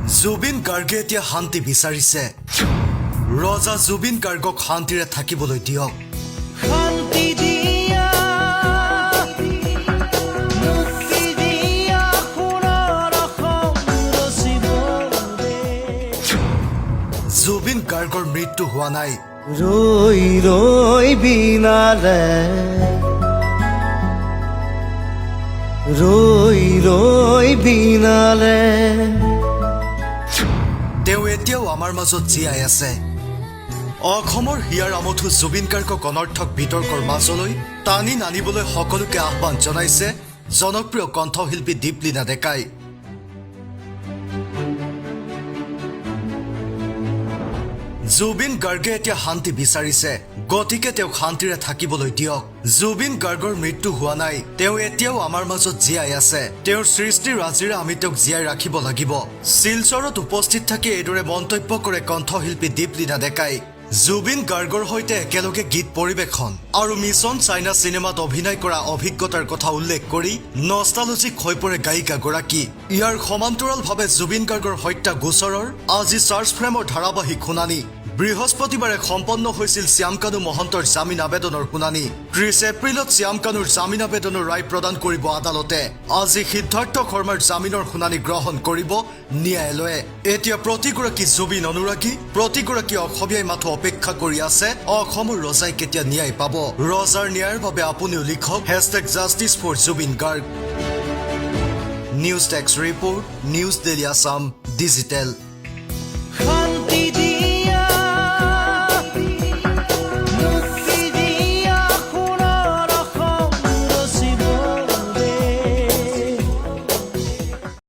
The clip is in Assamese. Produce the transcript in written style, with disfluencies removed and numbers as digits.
জুবিন গাৰ্গে এতিয়া শান্তি বিচাৰিছে ৰজা জুবিন গাৰ্গক শান্তিৰে থাকিবলৈ দিয়ক শান্তি দিয়া মুক্তি দিয়া সোণৰ অসম ৰচিব জুবিন গাৰ্গৰ মৃত্যু হোৱা নাই ৰৈ ৰৈ বিনালে ৰৈ ৰৈ বিনালে তেওঁ এতিয়াও আমাৰ মাজত জীয়াই আছে অসমৰ হিয়াৰ আমঠু জুবিন গাৰ্গক অনৰ্থক বিতৰ্কৰ মাজলৈ টানি নানিবলৈ সকলোকে আহ্বান জনাইছে জনপ্ৰিয় কণ্ঠশিল্পী দীপলিনা ডেকাই জুবিন গাৰ্গে এতিয়া শান্তি বিচাৰিছে গতিকে তেওঁক শান্তিৰে থাকিবলৈ দিয়ক জুবিন গাৰ্গৰ মৃত্যু হোৱা নাই তেওঁ এতিয়াও আমাৰ মাজত জীয়াই আছে তেওঁৰ সৃষ্টিৰ ৰাজিৰে আমি তেওঁক জীয়াই ৰাখিব লাগিব শিলচৰত উপস্থিত থাকি এইদৰে মন্তব্য কৰে কণ্ঠশিল্পী দীপলিনা ডেকাই জুবিন গাৰ্গৰ সৈতে একেলগে গীত পৰিৱেশন আৰু মিছন চাইনা চিনেমাত অভিনয় কৰা অভিজ্ঞতাৰ কথা উল্লেখ কৰি নষ্টালজিক হৈ পৰে গায়িকাগৰাকী ইয়াৰ সমান্তৰালভাৱে জুবিন গাৰ্গৰ হত্যা গোচৰৰ আজি চাৰ্চ ফ্ৰেমৰ ধাৰাবাহিক শুনানি বৃহস্পতিবাৰে সম্পন্ন হৈছিল শ্যামকানু মহন্তৰ জামিন আবেদনৰ শুনানি ৩০ এপ্ৰিলত শ্যামকানুৰ জামিন আবেদনৰ ৰায় প্ৰদান কৰিব আদালতে আজি সিদ্ধাৰ্থ শৰ্মাৰ জামিনৰ শুনানি গ্ৰহণ কৰিব ন্যায়ালয়ে এতিয়া প্ৰতিগৰাকী জুবিন অনুৰাগী প্ৰতিগৰাকী অসমীয়াই মাথো অপেক্ষা কৰি আছে অসমৰ ৰজাই কেতিয়া ন্যায় পাব ৰজাৰ ন্যায়ৰ বাবে আপুনিও লিখক #JusticeForJubin Garg news text report news daily Assam digital